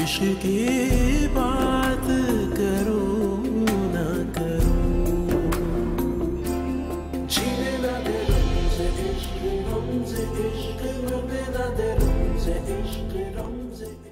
इश्क की बात करूं ना करूं, जीने ना दे रमज़े इश्क, रमज़े इश्क, मरने ना दे रमज़े इश्क, रमज़े इश्क।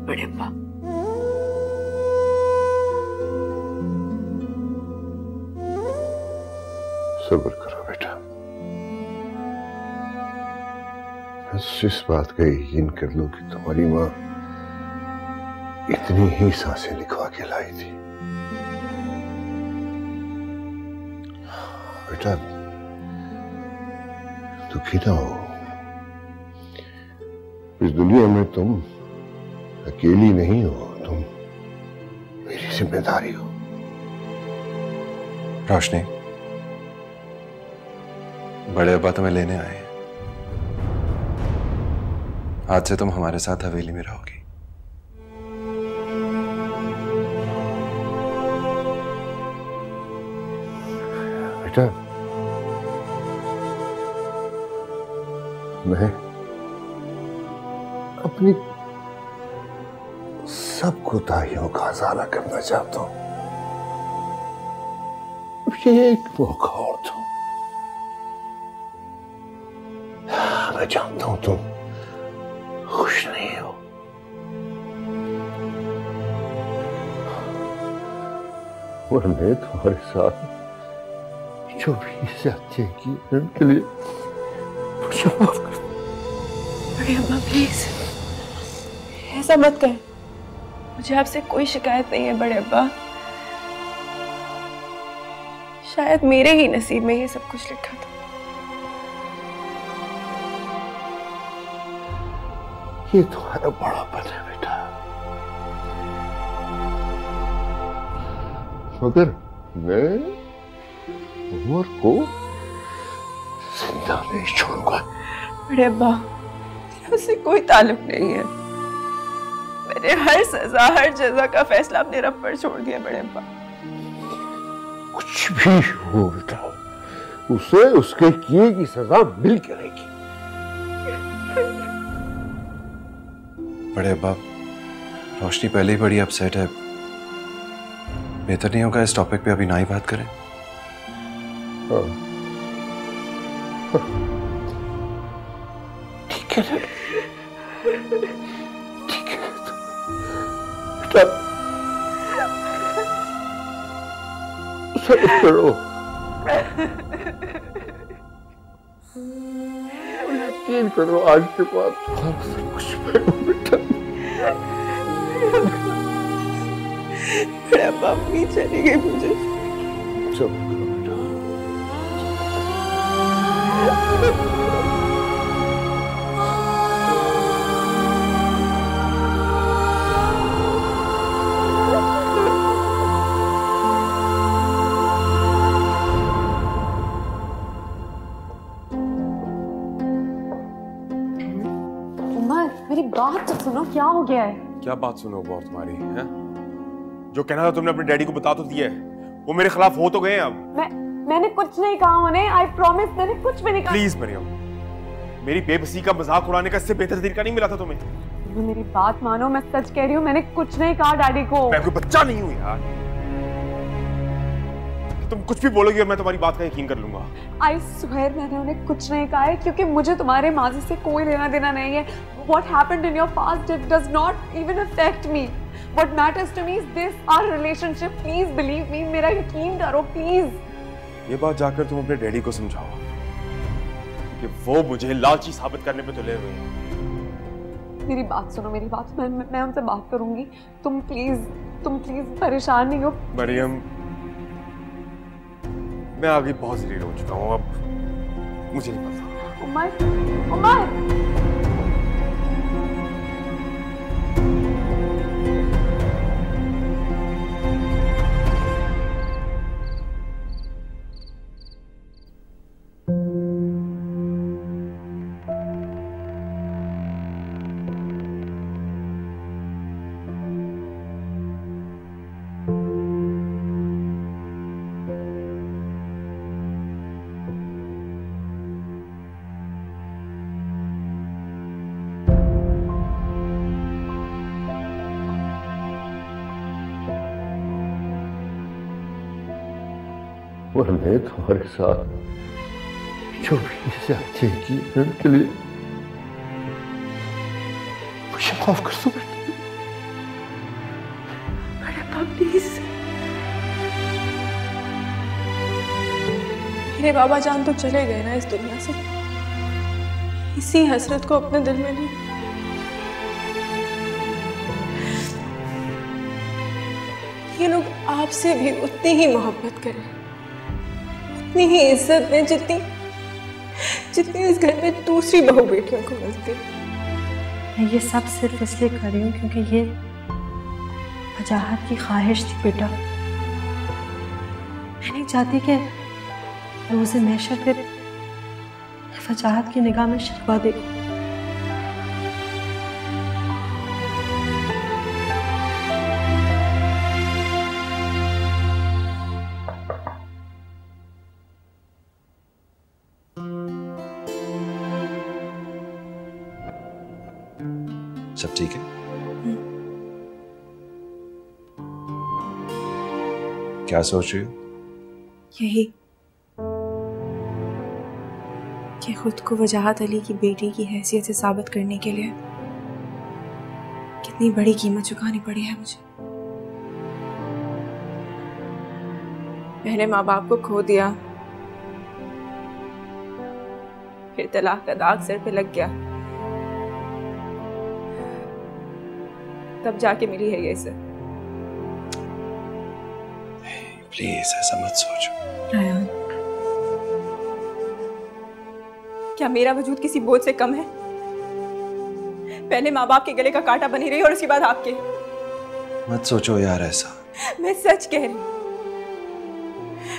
बड़े अब्बा, सब्र करो बेटा। मैं इस बात का यकीन कर लूं कि तुम्हारी माँ इतनी ही सांसें लिखवा के लाई थी। बेटा दुखी ना हो, इस दुनिया में तुम अकेली नहीं हो, तुम मेरी जिम्मेदारी हो। रोशनी, बड़े अब्बा तुम्हें लेने आए हैं। आज से तुम हमारे साथ हवेली में रहोगी। बेटा मैं अपनी सब कोताहियों का अज़ाला करना चाहता हूं। ये एक मौका और दो। मैं जानता हूं तुम खुश नहीं हो, मैंने तुम्हारे साथ जो भी ज्यादतियां की उनके लिए मुझे माफ कर। बड़े अब्बा प्लीज ऐसा मत कर, मुझे आपसे कोई शिकायत नहीं है बड़े अब्बा। शायद मेरे ही नसीब में ये सब कुछ लिखा था। ये तुम्हारा बड़ापन है बेटा, मगर मैं उमर को जिंदा नहीं छोड़ूंगा। बड़े अब्बा उससे कोई ताल्लुक नहीं है। मैंने हर सजा हर जजा का फैसला अपने रब पर छोड़ दिया बड़े अब्बा। कुछ भी हो बेटा, उसे उसके किए की सजा मिल के रहेगी। बड़े अब्बा, रोशनी पहले ही बड़ी अपसेट है। बेहतर नहीं होगा इस टॉपिक पे अभी ना ही बात करें? ठीक है, ठीक है बेटा, सब्र करो। यकीन करो आज के बाद तुम्हारा सब कुछ बेटा। बड़े अब्बा प्लीज चली गई मुझे। सब्र करो बेटा। मेरी बात तो सुनो, क्या हो गया है? क्या बात सुनो बहुत तुम्हारी है? जो कहना था तुमने अपने डैडी को बता तो दिया है, वो मेरे खिलाफ हो तो गए अब। मैंने कुछ नहीं कहा उन्हें, आई प्रॉमिस, मैंने कुछ भी नहीं कहा। प्लीज मरियम, मेरी बेबसी का मजाक उड़ाने का इससे बेहतर तरीका नहीं मिला था तुम्हें। मेरी बात मानो, मैं सच कह रही हूँ, मैंने कुछ नहीं कहा डैडी को। मैं कोई बच्चा नहीं हूँ यार, तुम कुछ भी बोलोगी और मैं तुम्हारी बात का यकीन कर लूंगा। आई स्वेयर मैंने उन्हें कुछ नहीं कहा है, क्योंकि मुझे तुम्हारे माजी से कोई लेना देना नहीं है। What happened in your past it does not even affect me. What matters to me is this, our relationship. Please believe me, मेरा यकीन करो प्लीज। ये बात जाकर तुम अपने डैडी को समझाओ कि वो मुझे लालची साबित करने पे तुले हुए हैं। मेरी बात सुनो, मेरी बात, मैं उनसे बात करूंगी। तुम प्लीज परेशान नहीं हो। मरियम, मैं आगे बहुत जलील हो चुका हूँ, अब मुझे नहीं पता। उमर, उमर। मैंने तुम्हारे साथ जो भी ज्यादती की उनके लिए मुझे माफ कर दो बेटा। प्लीज। मेरे बाबा जान तो चले गए ना इस दुनिया से, इसी हसरत को अपने दिल में ली। ये लोग आपसे भी उतनी ही मोहब्बत करें, उतनी ही इज्जत दें जितनी इस घर में दूसरी बहू बेटियों को मिलती है। मैं ये सब सिर्फ इसलिए कर रही हूँ क्योंकि ये वजाहत की ख्वाहिश थी बेटा। मैं नहीं चाहती कि रोज़े महशर पे वजाहत की निगाह में शिकवा दे। सब ठीक है? क्या सोच रही हो? यही कि खुद को वजाहत अली की बेटी की हैसियत से साबित करने के लिए कितनी बड़ी कीमत चुकानी पड़ी है मुझे। पहले माँ बाप को खो दिया, फिर तलाक का दाग सर पे लग गया, तब जाके मिली है ये सब। प्लीज ऐसा मत सोचो। रायान, क्या मेरा वजूद किसी बोझ से कम है? पहले माँ बाप के गले का कांटा बनी रही और उसके बाद आपके। मत सोचो यार ऐसा। मैं सच कह रही हूँ,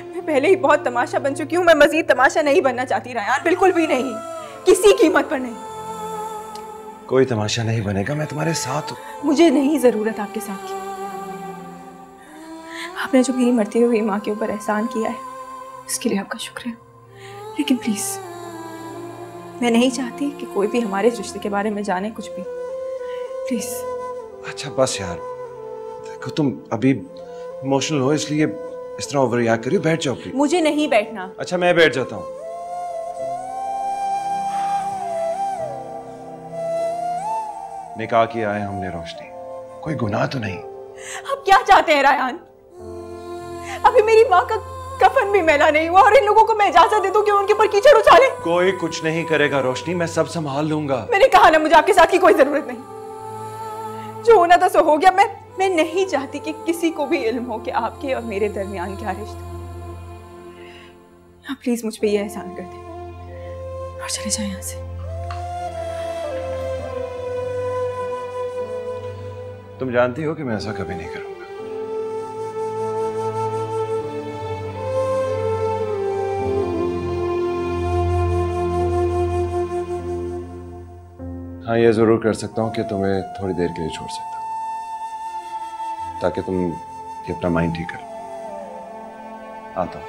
मैं पहले ही बहुत तमाशा बन चुकी हूँ। मैं मजीद तमाशा नहीं बनना चाहती रायान, बिल्कुल भी नहीं, किसी कीमत पर नहीं। कोई तमाशा नहीं बनेगा, मैं तुम्हारे साथ हूँ। मुझे नहीं जरूरत आपके साथ की। आपने जो मेरी मरती हुई माँ के ऊपर एहसान किया है उसके लिए आपका शुक्र है, लेकिन प्लीज मैं नहीं चाहती कि कोई भी हमारे इस रिश्ते के बारे में जाने कुछ भी, प्लीज। अच्छा बस यार, देखो तुम अभी इमोशनल हो इसलिए इस तरह ओवर रिएक्ट करियो। बैठ जाओ प्लीज। मुझे नहीं बैठना। अच्छा मैं बैठ जाता हूँ। निकाह किया है हमने रोशनी, कोई गुनाह तो नहीं। आप क्या चाहते हैं रायान? अभी मेरी माँ का कफन भी मैला नहीं हुआ और इन लोगों को मैं इजाजत दे दूं कि उनके ऊपर कीचड़ उछाले? कोई कुछ नहीं करेगा रोशनी, मैं सब संभाल लूंगा। मैंने कहा ना, मुझे आपके साथ की कोई जरूरत नहीं। जो होना था सो हो गया। मैं नहीं चाहती कि किसी को भी इल्म हो कि आपके और मेरे दरमियान क्या रिश्ता। आप प्लीज मुझ पे ये एहसान कर दें और चले जाएं यहाँ से। तुम जानती हो कि मैं ऐसा कभी नहीं करूंगा। हाँ ये जरूर कर सकता हूँ कि तुम्हें थोड़ी देर के लिए छोड़ सकता हूँ ताकि तुम ये अपना माइंड ठीक कर। आता हूँ।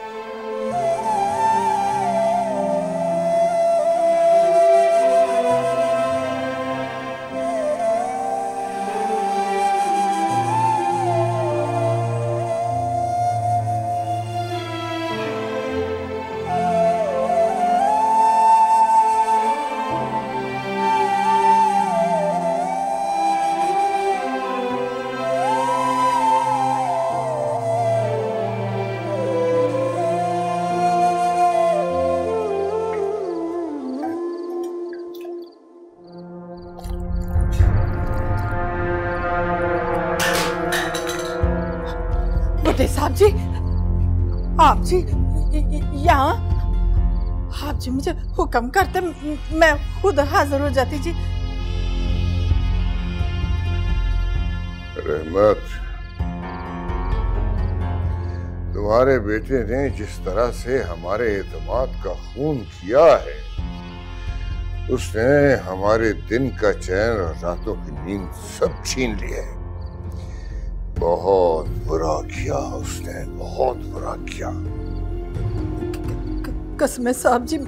बुड्ढे साहब जी, आप जी यहाँ, आप जी मुझे हुक्म करते मैं खुद हाजिर हो जाती जी। रहमत, तुम्हारे बेटे ने जिस तरह से हमारे एतमाद का खून किया है, उसने हमारे दिन का चैन और रातों की नींद सब छीन ली है। बहुत बुरा किया उसने, बहुत बुरा किया। कसम साहब जी,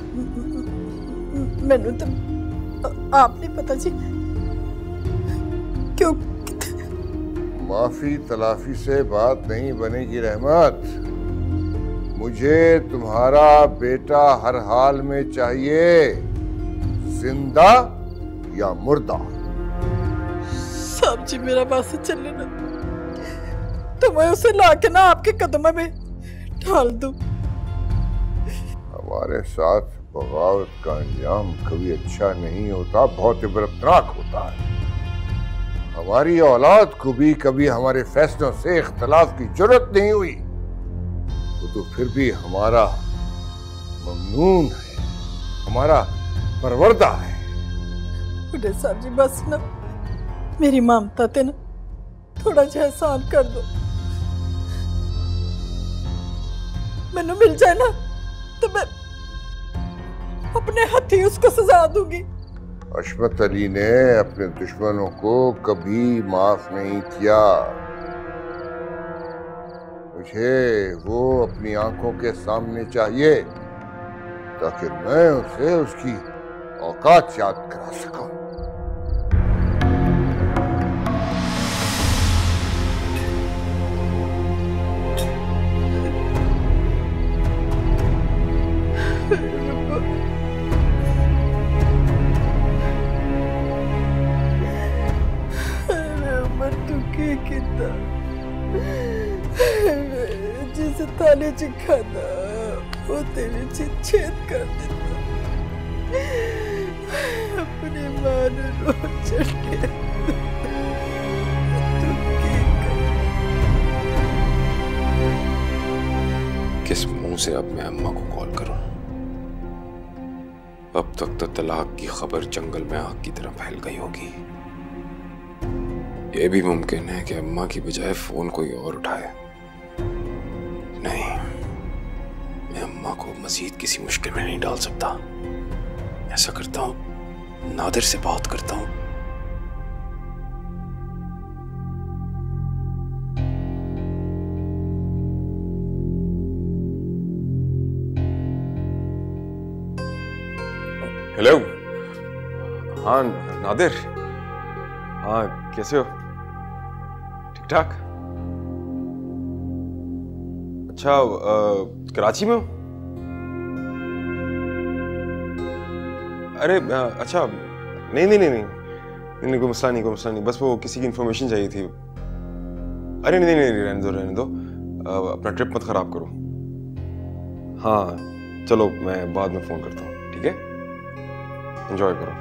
मैनू तो आप नहीं पता जी क्यों। माफी तलाफी से बात नहीं बनेगी रहमत। मुझे तुम्हारा बेटा हर हाल में चाहिए, जिंदा या मुर्दा। साहब जी मेरा बस चले ना, तो मैं उसे लाके ना आपके कदमों में ढाल दूं। हमारे साथ बगावत का अंजाम कभी अच्छा नहीं होता, बहुत इबरतनाक होता है। हमारी औलाद को भी कभी हमारे फैसलों से इख्तलाफ की जरूरत नहीं हुई, तो फिर भी हमारा ममनून है, हमारा परवरदा है। बुढ़े साहब जी बस ना मेरी ममता ते ना थोड़ा सा एहसान कर दो। मैनू मिल जाए ना तो मैं अपने हाथी उसको सजा दूंगी। अशमत अली ने अपने दुश्मनों को कभी माफ नहीं किया। मुझे वो अपनी आंखों के सामने चाहिए ताकि मैं उसे उसकी औकात याद करा सकूं। जिसे थाले च खाना वो तेरे च छेद कर देता। अपनी मां ने रो चढ़े। किस मुंह से अब मैं अम्मा को कॉल करूं? अब तक तो तलाक की खबर जंगल में आग की तरह फैल गई होगी। यह भी मुमकिन है कि अम्मा की बजाय फोन कोई और उठाए। नहीं, मैं अम्मा को मजीद किसी मुश्किल में नहीं डाल सकता। ऐसा करता हूं, नादिर से बात करता हूं। हेलो, हाँ नादिर, हाँ कैसे हो? ठीक ठाक? अच्छा, कराची में हो? अरे अच्छा, नहीं नहीं नहीं नहीं, कोई मसला नहीं, कोई मसला नहीं, बस वो किसी की इन्फॉर्मेशन चाहिए थी। अरे नहीं नहीं नहीं, रहने दो, अपना ट्रिप मत खराब करो। हाँ चलो, मैं बाद में फोन करता हूँ, ठीक है? एंजॉय करो।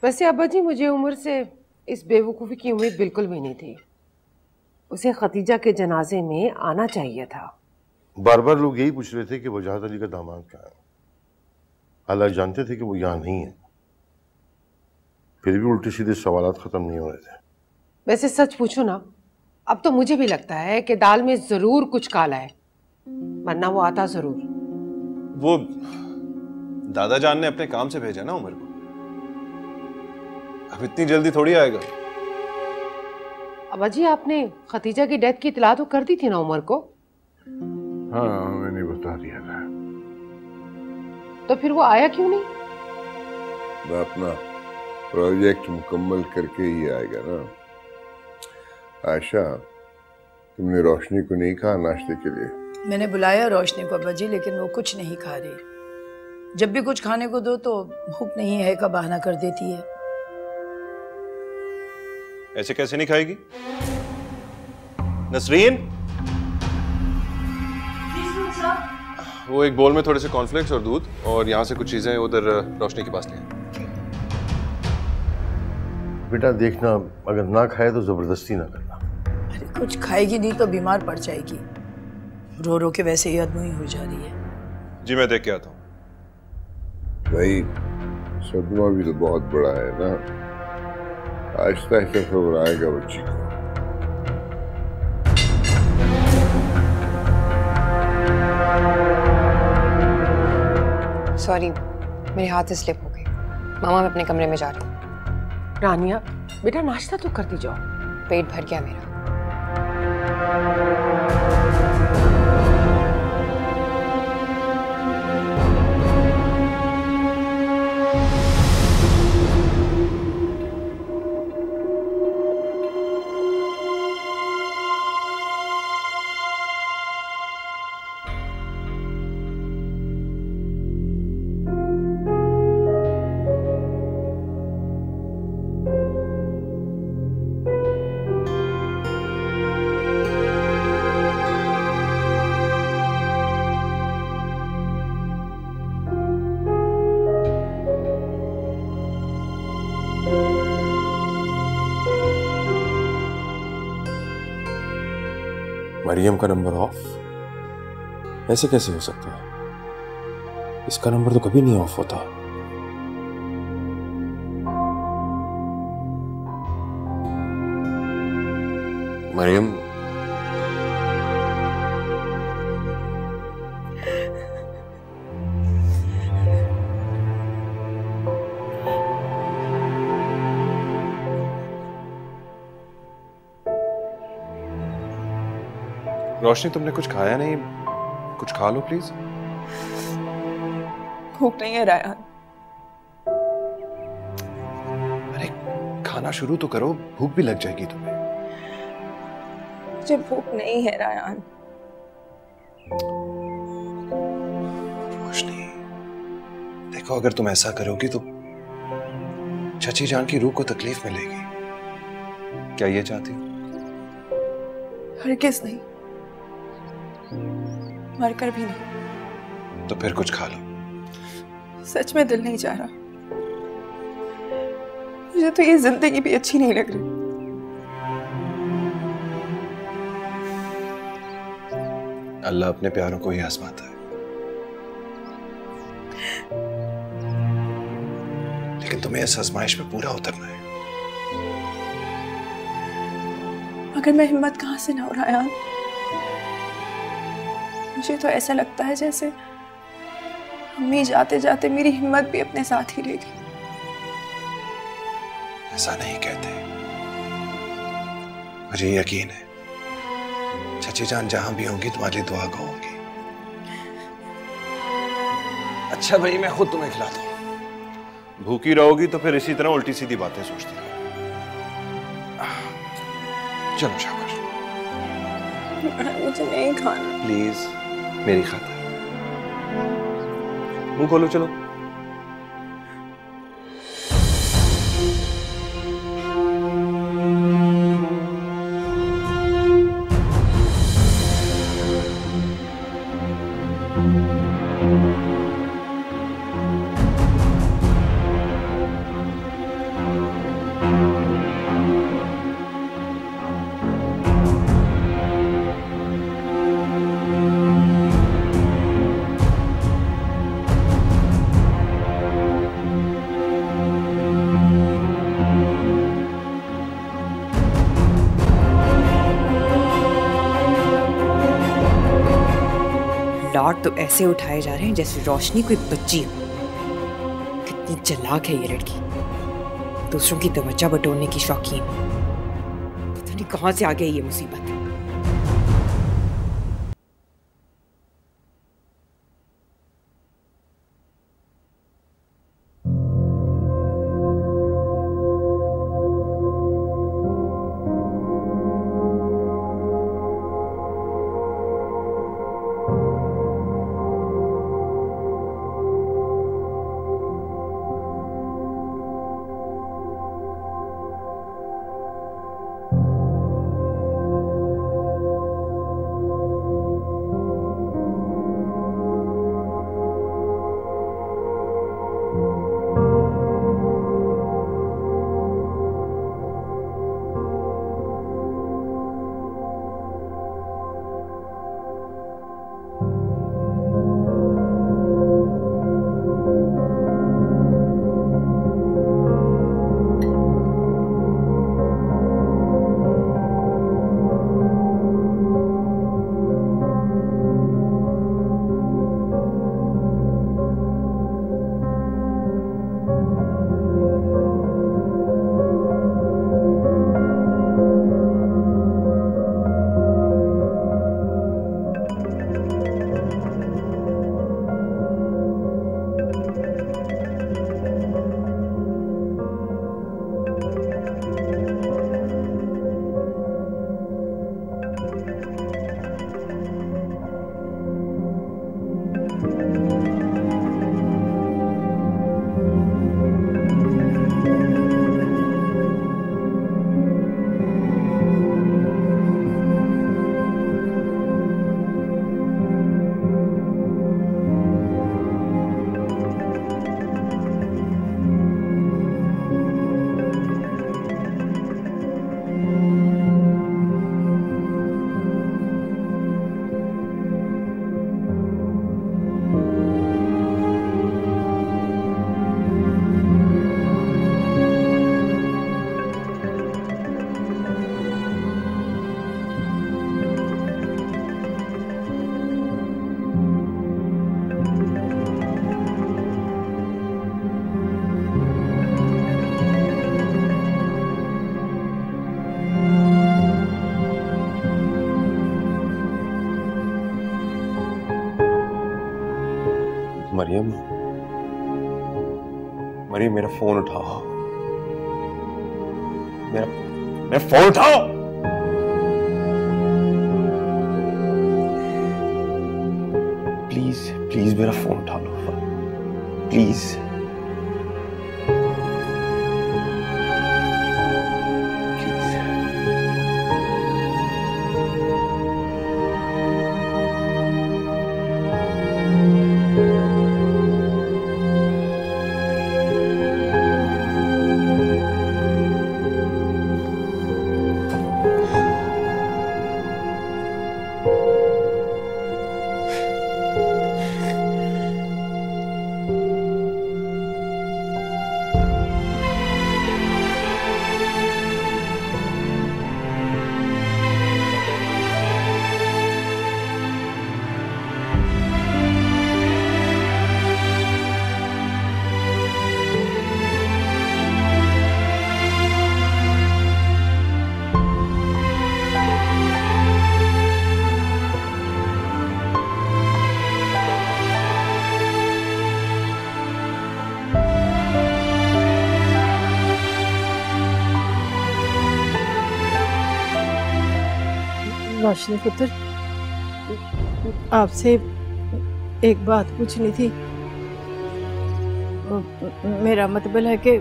वैसे अब्बा जी, मुझे उम्र से इस बेवकूफ़ी की उम्मीद बिल्कुल भी नहीं थी। उसे खतीजा के जनाजे में आना चाहिए था। बार बार लोग यही पूछ रहे थे कि वजाहत अली का दामाद कहाँ है। हालांकि जानते थे कि वो यहाँ नहीं है, फिर भी उल्टे सीधे सवालात खत्म नहीं हो रहे थे। वैसे सच पूछो ना, अब तो मुझे भी लगता है कि दाल में जरूर कुछ काला है, वरना वो आता जरूर। वो दादा जान ने अपने काम से भेजा ना उमर को, अब इतनी जल्दी थोड़ी आएगा। अब्बा जी, आपने खतीजा की डेथ की इतला तो कर दी थी ना उमर को? हाँ, मैंने बता दिया था। तो फिर वो आया क्यों नहीं? मैं अपना प्रोजेक्ट मुकम्मल करके ही आएगा ना। आयशा, तुमने रोशनी को नहीं कहा नाश्ते के लिए? मैंने बुलाया रोशनी को अब्बा जी, लेकिन वो कुछ नहीं खा रही। जब भी कुछ खाने को दो तो भूख नहीं है का बहाना कर देती है। ऐसे कैसे नहीं खाएगी? नसरीन, वो एक बोल में थोड़े से कॉर्नफ्लेक्स और दूध, और यहाँ से कुछ चीजें उधर रोशनी के पास ले। बेटा देखना, अगर ना खाए तो जबरदस्ती ना करना। अरे कुछ खाएगी नहीं तो बीमार पड़ जाएगी। रो रो के वैसे ही अधमुई हो जा रही है। जी मैं देख के आता हूँ। भाई सदमा भी तो बहुत बड़ा है ना, आहिस्ता आहिस्ता खबर आएगा बच्ची को। सॉरी, मेरे हाथ से स्लिप हो गई। मामा, मैं अपने कमरे में जा रही हूँ। रानिया बेटा नाश्ता तो करती जाओ। पेट भर गया मेरा। मरियम का नंबर ऑफ? ऐसे कैसे हो सकता है? इसका नंबर तो कभी नहीं ऑफ होता। मरियम, रोशनी तुमने कुछ खाया नहीं, कुछ खा लो प्लीज। भूख नहीं है रायहान। अरे खाना शुरू तो करो, भूख भी लग जाएगी तुम्हें। मुझे भूख नहीं है रायहान। रोशनी देखो, अगर तुम ऐसा करोगी तो चाची जान की रूह को तकलीफ मिलेगी। क्या ये चाहती हो? हरगिज़ नहीं, मरकर भी नहीं। तो फिर कुछ खा लो। सच में दिल नहीं चाह रहा। मुझे तो ये जिंदगी भी अच्छी नहीं लग रही। अल्लाह अपने प्यारों को ही आजमाता है, लेकिन तुम्हें इस आजमाइश में पूरा उतरना है। मगर मैं हिम्मत कहां से ना रायहान। मुझे तो ऐसा लगता है जैसे अम्मी जाते जाते मेरी हिम्मत भी अपने साथ ही ले गई। ऐसा नहीं कहते, मुझे यकीन है चाची जान जहां भी होंगी तुम्हारी दुआ को होंगी। अच्छा भाई, मैं खुद तुम्हें खिलाता हूं। भूखी रहोगी तो फिर इसी तरह उल्टी सीधी बातें सोचती रहोगी। चलो शाबाश। मुझे नहीं खाना। प्लीज मेरी खातिर। मुंह खोलो, चलो। लॉट तो ऐसे उठाए जा रहे हैं जैसे रोशनी कोई बच्ची हो। कितनी चालाक है ये लड़की, दूसरों की तवज्जो बटोरने की शौकीन। पता नहीं कहां से आ गई ये मुसीबत। मरियम, मरियम मेरा फोन उठाओ, मेरा फोन उठाओ। प्लीज प्लीज मेरा फोन उठा लो, प्लीज। रोशनी पुत्र, आपसे एक बात पूछनी थी। मेरा मतलब है कि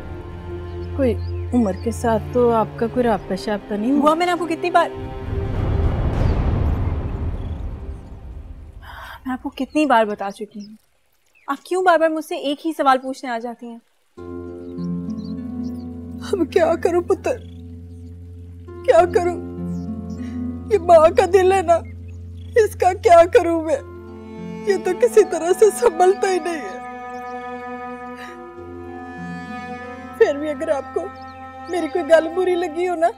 कोई उम्र के साथ तो आपका कोई राब्ता शाब्ता नहीं हुआ? मैंने आपको कितनी बार बता चुकी हूँ। आप क्यों बार बार मुझसे एक ही सवाल पूछने आ जाती हैं? अब क्या करूं पुत्र, क्या करूं? ये माँ का दिल है ना, इसका क्या करूं मैं? ये तो किसी तरह से संभलता ही नहीं है। फिर भी अगर आपको मेरी कोई गल बुरी लगी हो ना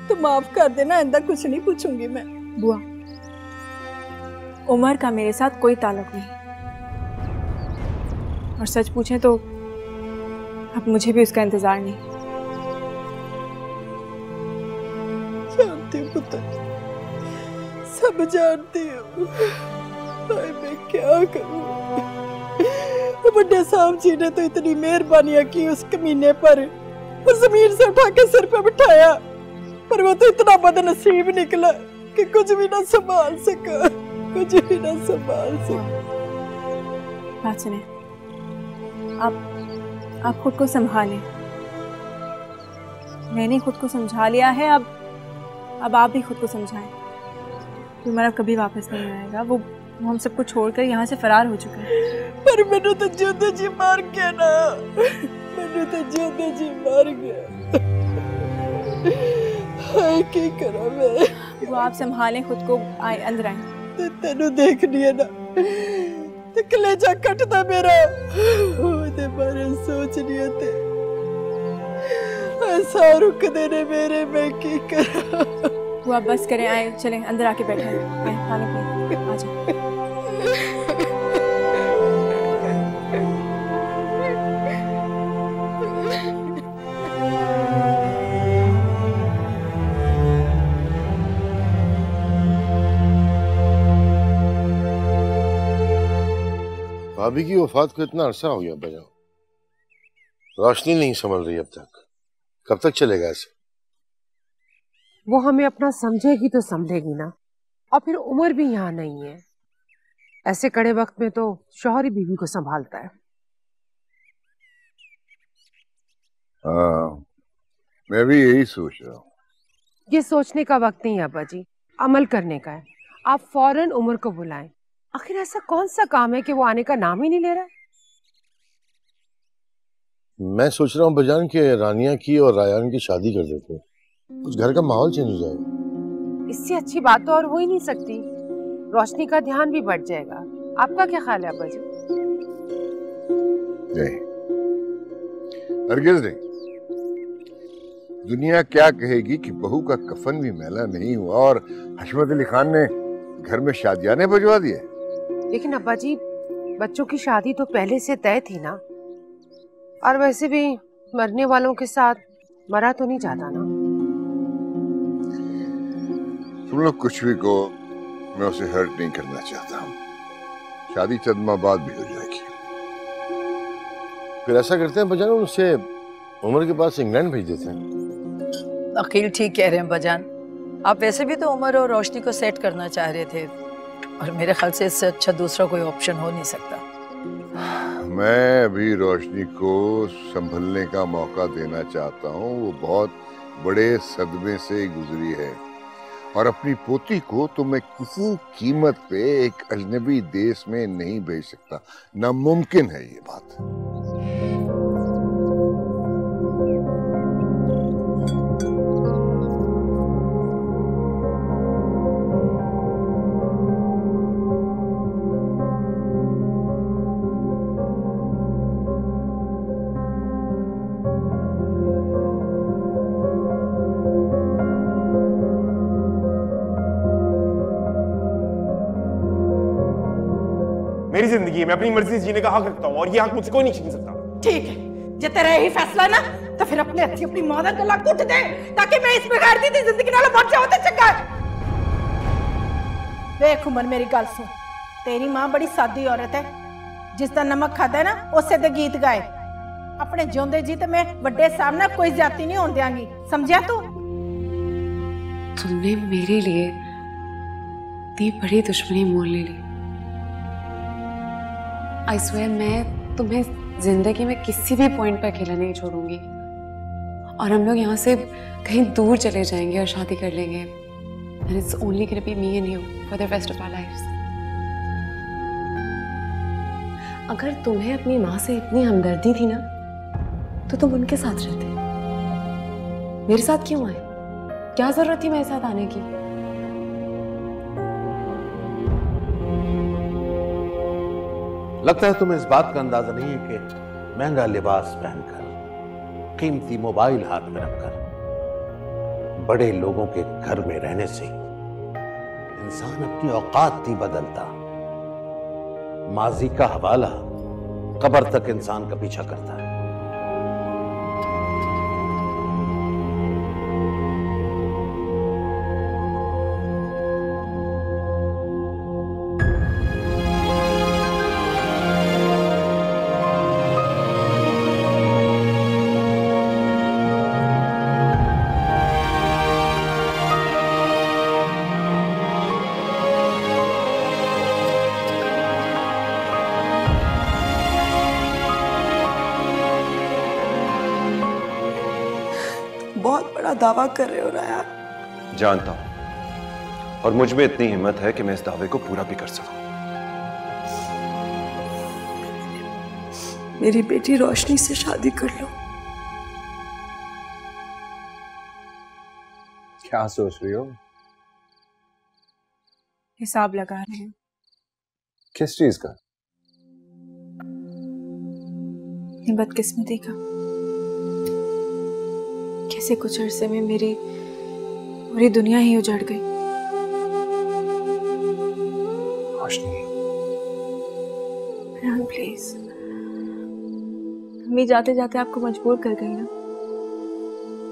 तो माफ कर देना, आइंदा कुछ नहीं पूछूंगी मैं। बुआ, उमर का मेरे साथ कोई ताल्लुक नहीं, और सच पूछें तो अब मुझे भी उसका इंतजार नहीं। जानती हूँ पुत्र, सब जानती हूँ। मैं क्या करूँ? बड़े साहब जी ने तो इतनी मेहरबानियां की उस कमीने पर, और जमीन से उठा के सिर पे बिठाया, पर वो तो इतना बदनसीब निकला कि कुछ भी ना संभाल सका, कुछ भी ना संभाल सका। बात सुने, आप खुद को संभालें। मैंने खुद को समझा लिया है, अब आप भी खुद को समझाएं। तुम्हारा कभी वापस नहीं आएगा, वो हम सबको छोड़कर यहाँ से फरार हो चुका है। पर मैंने तो जिंदे जी मार गया ना, मैंने तो जिंदे जी मार गया। हाय की करा मैं? वो आप संभालें खुद को, आए अंदर आए। तेनू देखनी है ना, ते कलेजा कटदा मेरा, ओदे बारे सोचनी है ते ऐसा रुक देने मेरे, मैं की करा? वो आप बस करें, आए चलें अंदर आके बैठे हैं, आए पानी पिए, आ जाओ। भाभी की वफात को इतना अरसा हो गया बजाओ, रोशनी नहीं संभल रही अब तक। कब तक चलेगा ऐसे? वो हमें अपना समझेगी तो संभलेगी ना, और फिर उमर भी यहाँ नहीं है। ऐसे कड़े वक्त में तो शौहर ही बीवी को संभालता है। हाँ, मैं भी यही सोच रहा हूँ। ये सोचने का वक्त नहीं है अब्बा जी, अमल करने का है। आप फौरन उमर को बुलाएं। आखिर ऐसा कौन सा काम है कि वो आने का नाम ही नहीं ले रहा है? मैं सोच रहा हूँ बजान के रानिया की और रायान की शादी कर देते, उस घर का माहौल चेंज हो जाएगा। इससे अच्छी बात तो और हो ही नहीं सकती। रोशनी का ध्यान भी बढ़ जाएगा। आपका क्या ख्याल है अब्बा जी? नहीं, हरगिज़ नहीं। दुनिया क्या कहेगी कि बहू का कफन भी मैला नहीं हुआ और हशमत अली खान ने घर में शादियाने भिजवा दिए। लेकिन अब्बा जी, बच्चों की शादी तो पहले से तय थी ना, और वैसे भी मरने वालों के साथ मरा तो नहीं जाता ना। तुम लोग कुछ भी को, मैं उसे हर्ट नहीं करना चाहता हूँ। शादी चंद माह बाद भी हो जाएगी। फिर ऐसा करते हैं बजान, उससे उमर के पास इंग्लैंड भेज देते हैं। अकील ठीक कह रहे हैं बजान। आप वैसे भी तो उमर और रोशनी को सेट करना चाह रहे थे, और मेरे ख्याल से इससे अच्छा दूसरा कोई ऑप्शन हो नहीं सकता। मैं अभी रोशनी को संभलने का मौका देना चाहता हूँ। वो बहुत बड़े सदमे से गुजरी है, और अपनी पोती को तो मैं किसी कीमत पे एक अजनबी देश में नहीं भेज सकता। नामुमकिन है ये बात। मेरी जिंदगी है, मैं अपनी मर्जी से जीने का हक रखता हूँ, और ये हक मुझसे कोई नहीं छीन सकता। ठीक है, जे तेरा यही फैसला ना, तो फिर अपने हथी अपनी मां दा गला घुट दे, ताकि मैं इस बेगैरती दी जिंदगी नाल मर जावां ते चंगा है। देख उमर, मेरी गल सुन, तेरी मां बड़ी सादी औरत है, जिसदा नमक खाता है ना उसे दे गीत गाए। अपने जिंदे जी ते मैं बड़े सामने कोई जाति नहीं होने देंगी, समझा तू? तुमने मेरे लिए इतनी बड़ी दुश्मनी मोल ले ली। आई स्वेयर मैं तुम्हें जिंदगी में किसी भी पॉइंट पर अकेला नहीं छोड़ूंगी, और हम लोग यहाँ से कहीं दूर चले जाएंगे और शादी कर लेंगे। And it's only gonna be me and you for the rest of our lives. अगर तुम्हें अपनी माँ से इतनी हमदर्दी थी ना, तो तुम उनके साथ रहते। मेरे साथ क्यों आए? क्या जरूरत थी मेरे साथ आने की? लगता है तुम्हें इस बात का अंदाजा नहीं है कि महंगा लिबास पहनकर, कीमती मोबाइल हाथ में रखकर, बड़े लोगों के घर में रहने से इंसान अपनी औकात नहीं बदलता। माजी का हवाला कब्र तक इंसान का पीछा करता है। बहुत बड़ा दावा कर रहे हो राया। जानता हूं, और मुझ में इतनी हिम्मत है कि मैं इस दावे को पूरा भी कर सकूं। मेरी बेटी रोशनी से शादी कर लो। क्या सोच रही हो? हिसाब लगा रहे हैं। किस चीज का? अपनी बदकिस्मती का। कैसे कुछ अरसे में मेरी पूरी दुनिया ही उजड़ गई। रोशनी, प्लीज। मम्मी जाते जाते आपको मजबूर कर गई ना,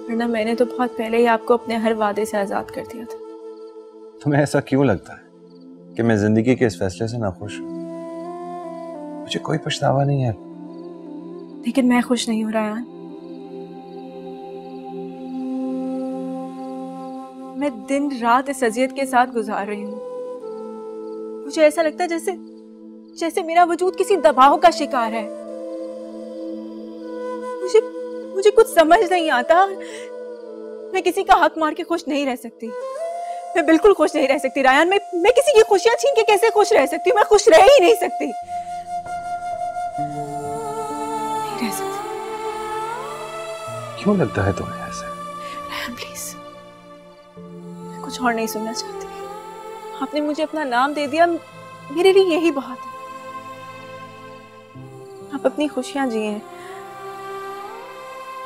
वरना मैंने तो बहुत पहले ही आपको अपने हर वादे से आजाद कर दिया था। तुम्हें ऐसा क्यों लगता है कि मैं जिंदगी के इस फैसले से नाखुश हूं? मुझे कोई पछतावा नहीं है। लेकिन मैं खुश नहीं हूं रायान। मैं दिन रात इस अजियत के साथ गुजार रही हूँ। मुझे ऐसा लगता है जैसे मेरा वजूद किसी दबाव का शिकार है। मुझे कुछ समझ नहीं आता। मैं किसी का हक मार के खुश नहीं रह सकती। मैं बिल्कुल खुश नहीं रह सकती रायान। मैं किसी की खुशियां छीन के कैसे खुश रह सकती हूँ? मैं खुश रह ही नहीं सकती। नहीं रह सकती। क्यों लगता है तुम्हें ऐसे? रायान प्लीज, कुछ और नहीं सुनना चाहती। आपने मुझे अपना नाम दे दिया, मेरे लिए यही बहुत है। आप अपनी खुशियां जिए,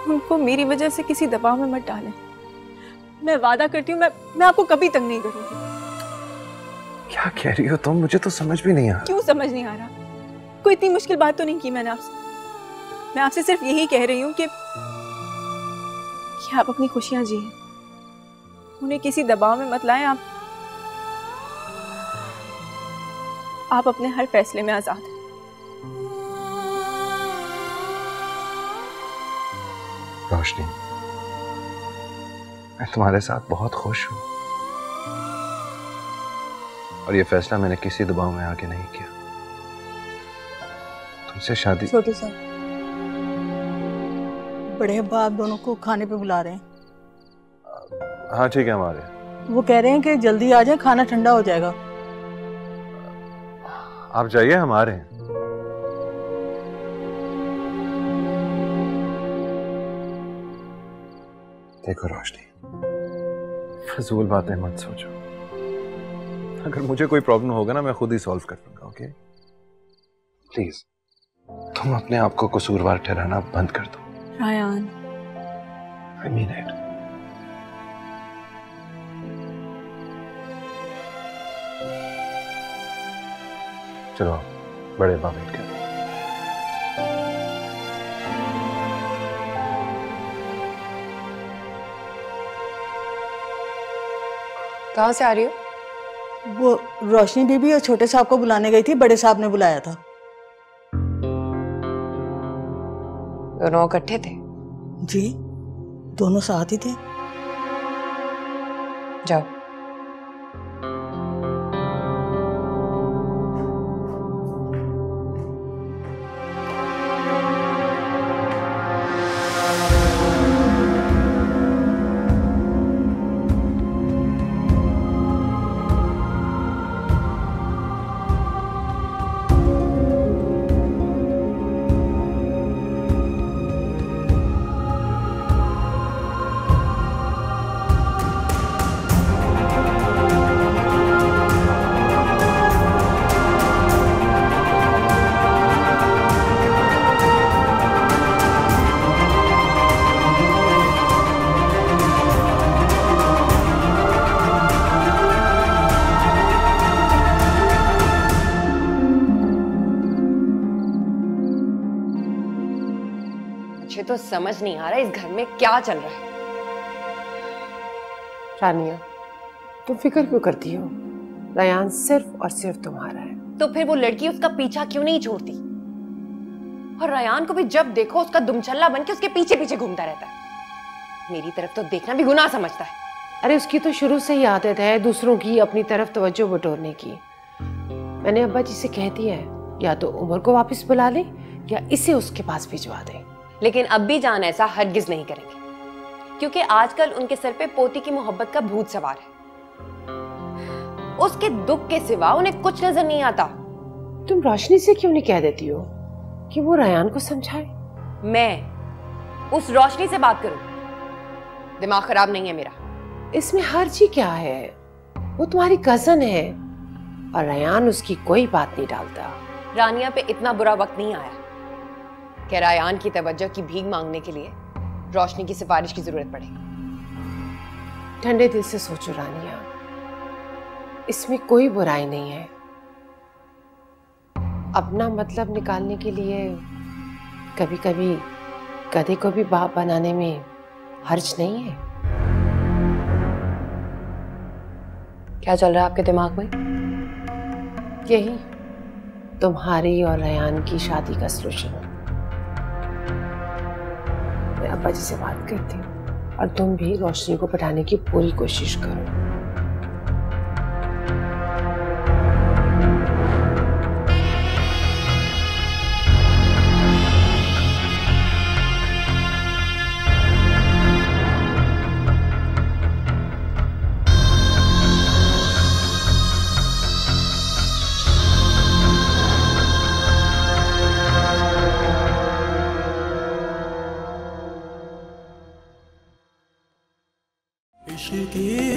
उनको मेरी वजह से किसी दबाव में मत डालें। मैं वादा करती हूँ मैं आपको कभी तंग नहीं करूंगी। क्या कह रही हो तुम? मुझे तो समझ भी नहीं आ रहा। क्यों समझ नहीं आ रहा? कोई इतनी मुश्किल बात तो नहीं की मैंने आपसे। मैं आपसे सिर्फ यही कह रही हूँ कि आप अपनी खुशियां जिए, उन्हें किसी दबाव में मत लाएं। आप अपने हर फैसले में आजाद हैं। रोशनी, मैं तुम्हारे साथ बहुत खुश हूं और ये फैसला मैंने किसी दबाव में आके नहीं किया। तुमसे शादी। छोटे साहब, बड़े अब्बा आप दोनों को खाने पे बुला रहे हैं। हाँ ठीक है, हमारे वो कह रहे हैं कि जल्दी आ जाए, खाना ठंडा हो जाएगा। आप जाइए, हमारे हैं। देखो रोशनी, फजूल बातें मत सोचो। अगर मुझे कोई प्रॉब्लम होगा ना, मैं खुद ही सॉल्व कर लूंगा। ओके प्लीज, तुम अपने आप को कसूरवार ठहराना बंद कर दो। Rayan, I mean it. चलो बड़े बाबा बैठ कर। कहाँ से आ रही हो? वो रोशनी बीबी और छोटे साहब को बुलाने गई थी, बड़े साहब ने बुलाया था। दोनों इकट्ठे थे? जी, दोनों साथ ही थे। जाओ। तो समझ नहीं आ रहा इस घर में क्या चल रहा है। रानिया, तुम फिक्र क्यों करती हो? रयान सिर्फ और सिर्फ तुम्हारा है। तो फिर वो लड़की उसका पीछा क्यों नहीं छोड़ती? और रयान को भी जब देखो उसका दुमछल्ला बनके उसके पीछे पीछे घूमता रहता है। मेरी तरफ तो देखना भी गुनाह समझता है। अरे उसकी तो शुरू से ही आदत है दूसरों की अपनी तरफ तवज्जो बटोरने की। मैंने अब्बा जी से कह दिया है, या तो उमर को वापस बुला ले या इसे उसके पास भिजवा दे। लेकिन अब्बी जान ऐसा हरगिज नहीं करेंगे, क्योंकि आजकल उनके सर पे पोती की मोहब्बत का भूत सवार है। उसके दुख के सिवा उन्हें कुछ नजर नहीं आता। तुम रोशनी से क्यों नहीं कह देती हो कि वो रयान को समझाए? मैं उस रोशनी से बात करूं? दिमाग खराब नहीं है मेरा। इसमें हर्ज ही क्या है? वो तुम्हारी कजन है और रयान उसकी कोई बात नहीं डालता। रानिया पे इतना बुरा वक्त नहीं आया कि रयान की तवज्जो की भीख मांगने के लिए रोशनी की सिफारिश की जरूरत पड़े। ठंडे दिल से सोचो रानिया, इसमें कोई बुराई नहीं है। अपना मतलब निकालने के लिए कभी कभी गधे को भी बाप बनाने में हर्ज नहीं है। क्या चल रहा है आपके दिमाग में? यही तुम्हारी और रयान की शादी का सलूशन। मैं अब्बा जी से बात करती हूँ और तुम भी रोशनी को पटाने की पूरी कोशिश करो। इश्क की